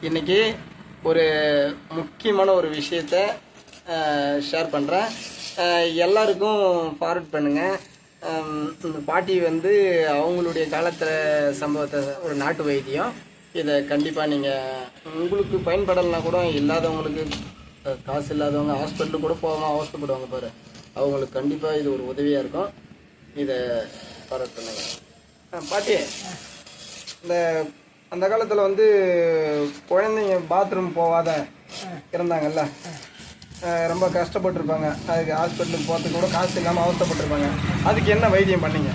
இன்னைக்கு ஒரு முக்கியமான ஒரு விஷயத்த ஷேர் பண்ணுறேன். எல்லாருக்கும் ஃபார்வர்ட் பண்ணுங்கள். இந்த பாட்டி வந்து அவங்களுடைய காலத்தில் சம்பவத்தை ஒரு நாட்டு வைத்தியம். இதை கண்டிப்பாக நீங்கள் உங்களுக்கு பயன்படலைன்னா கூட இல்லாதவங்களுக்கு, காசு இல்லாதவங்க ஹாஸ்பிட்டலுக்கு கூட போகாமல் அவசரப்படுவாங்க பாரு, அவங்களுக்கு கண்டிப்பாக இது ஒரு உதவியாக இருக்கும். இதை ஃபார்வர்ட் பண்ணுங்கள். பாட்டி, இந்த அந்த காலத்தில் வந்து குழந்தைங்க பாத்ரூம் போகாத இருந்தாங்கல்ல, ரொம்ப கஷ்டப்பட்டுருப்பாங்க. அதுக்கு ஹாஸ்பிட்டலுக்கு போகிறதுக்கு கூட காசு இல்லாமல் அவசரப்பட்டிருப்பாங்க. அதுக்கு என்ன வைத்தியம் பண்ணீங்க?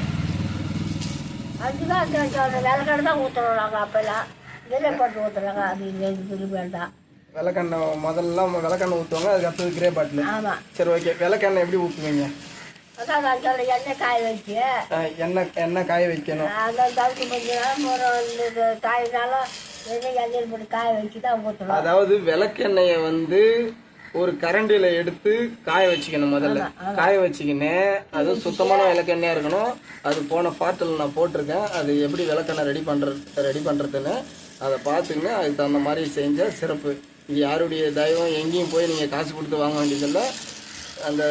அதுதான் அந்த விளக்கெண்ணெய் தான் ஊற்றுறாங்க. அப்போல்லாம் கிரே பாட்டில் ஊற்றுறாங்க. அது இது வேண்டாம். விளக்கெண்ணெய் முதல்லாம் விளக்கெண்ணெய் ஊற்றுவாங்க, அதுக்கு அடுத்தது கிரே பாட்டில். ஆமாம். சரி, ஓகே. விளக்கெண்ணெய் எப்படி ஊற்றுவீங்க? அதான் எண்ணெய் காய வச்சு எண்ணெய் காய வைக்கணும். அந்த தவிர்த்து கொஞ்சம் காயினாலும் எண்ணெயில் போட்டு காய வச்சு தான் ஊற்றணும். அதாவது விளக்கெண்ணெயை வந்து ஒரு கரண்டியில் எடுத்து காய வச்சுக்கணும். முதல்ல காய வச்சுக்கின்னு அது சுத்தமான விளக்கெண்ணெயாக இருக்கணும். அது போன பாட்டில் நான் போட்டிருக்கேன். அது எப்படி விளக்கெண்ணெய் ரெடி பண்ணுறதுன்னு அதை பார்த்துங்க. அதுக்கு தகுந்த மாதிரி செஞ்சால் சிறப்பு. இது யாருடைய தெய்வம், எங்கேயும் போய் நீங்கள் காசு கொடுத்து வாங்க வேண்டியதில்லை. அந்த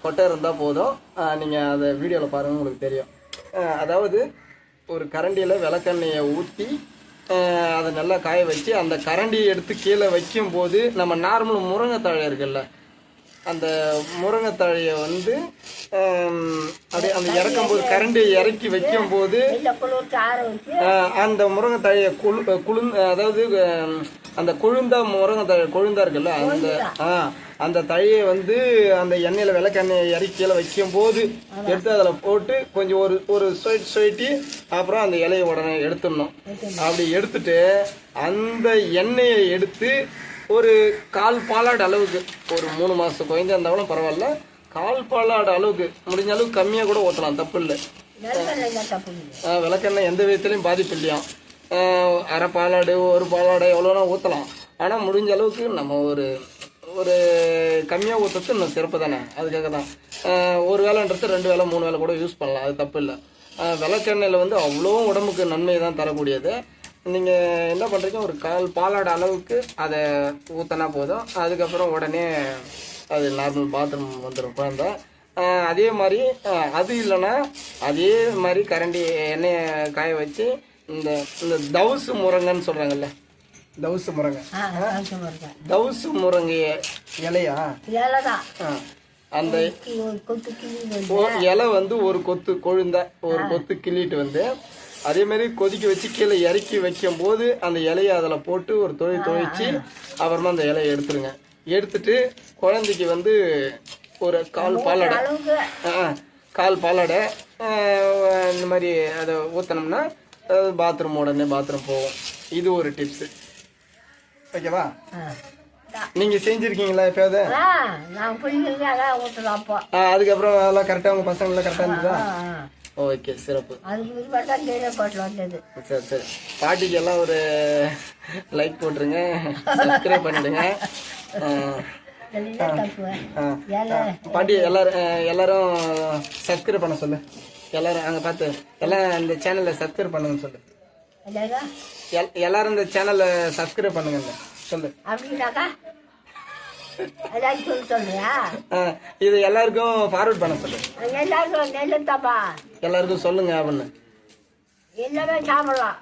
கொட்டை இருந்தால் போதும். நீங்கள் அதை வீடியோவில் பாருங்கள், உங்களுக்கு தெரியும். அதாவது ஒரு கரண்டியில் விளக்கெண்ணெயை ஊற்றி அதை நல்லா காய வச்சு அந்த கரண்டியை எடுத்து கீழே வைக்கும்போது நம்ம நார்மல் முருங்கைத்தழை இருக்குல்ல, அந்த முருங்கைத்தழையை வந்து அப்படியே அந்த இறக்கும்போது கரண்டியை இறக்கி வைக்கும்போது அந்த முருங்கைத்தழையை அதாவது அந்த கொழுந்தா இருக்குல்ல, அந்த தழையை வந்து அந்த எண்ணெயில் விளக்கெண்ணெயை இறக்கி கீழே வைக்கும்போது எடுத்து அதில் போட்டு கொஞ்சம் ஒரு சொயிட்டி அப்புறம் அந்த இலையை உடனே எடுத்துடணும். அப்படி எடுத்துட்டு அந்த எண்ணெயை எடுத்து ஒரு 1/4 பாலாடு அளவுக்கு, ஒரு 3 மாதம் குழந்தை இருந்தாலும் பரவாயில்ல, 1/4 பாலாடு அளவுக்கு, முடிஞ்ச அளவுக்கு கம்மியாக கூட ஊற்றலாம், தப்பு இல்லை. விளக்கெண்ணெய் எந்த விதத்துலையும் பாதிப்பு இல்லையா. அரை பாலாடு 1 பாலாடு எவ்வளோனா ஊற்றலாம். ஆனால் முடிஞ்ச அளவுக்கு நம்ம ஒரு கம்மியாக ஊற்றுறது இன்னும் சிறப்பு தானே. அதுக்காக தான் ஒரு வேலைன்றது 2 வேலை 3 வேலை கூட யூஸ் பண்ணலாம், அது தப்பு இல்லை. விளக்கெண்ணெயில் வந்து அவ்வளோ உடம்புக்கு நன்மை தான் தரக்கூடியது. நீங்கள் என்ன பண்ணுறீங்க, ஒரு 1/4 பாலாடு அளவுக்கு அதை ஊற்றினா போதும். அதுக்கப்புறம் உடனே அது நார்மல் பாத்ரூம் வந்துடும் குழந்தை. அதே மாதிரி அது இல்லைன்னா அதே மாதிரி கரண்டி எண்ணெயை காய வச்சு இந்த தவுசு முருங்கைன்னு சொல்கிறாங்கல்ல, தவுசு முருங்கை இலையா, அந்த இலை வந்து ஒரு கொத்து கொழுந்தா ஒரு கொத்து கிள்ளிட்டு வந்து அதே மாதிரி கொதிக்க வச்சு கீழே இறக்கி வைக்கும் போது அந்த இலையை அதில் போட்டு ஒரு தொழிச்சு அப்புறமா அந்த இலையை எடுத்துருங்க. எடுத்துட்டு குழந்தைக்கு வந்து ஒரு 1/4 பாலாடை இந்த மாதிரி அதை ஊற்றினோம்னா பாத்ரூம் உடனே பாத்ரூம் போகும். இது ஒரு டிப்ஸு, ஓகேவா? நீங்க செஞ்சிருக்கீங்களா எப்பயாவது? அதுக்கப்புறம் அதெல்லாம் கரெக்டா உங்க பசங்க கரெக்டா இருந்ததா? ஓகே, சிறப்பு. சரி சரி, பாட்டிக்கு எல்லாம் ஒரு லைக் போட்டுருங்க, சப்ஸ்கிரைப் பண்ணிடுங்க. பாட்டி எல்லாரும் சப்ஸ்கிரைப் பண்ண சொல்லு. எல்லாரும் அங்கே பார்த்து எல்லாம் இந்த சேனலை சப்ஸ்கிரைப் பண்ணுங்கன்னு சொல்லு. எல்லாரும் இந்த சேனலை சப்ஸ்கிரைப் பண்ணுங்க சொல்லு. இது எல்லாருக்கும் ஃபார்வர்ட் பண்ண சொல்லு. எல்லாருக்கும் சொல்லுங்க அப்படின்னு. எல்லாமே சாப்பிடலாம்.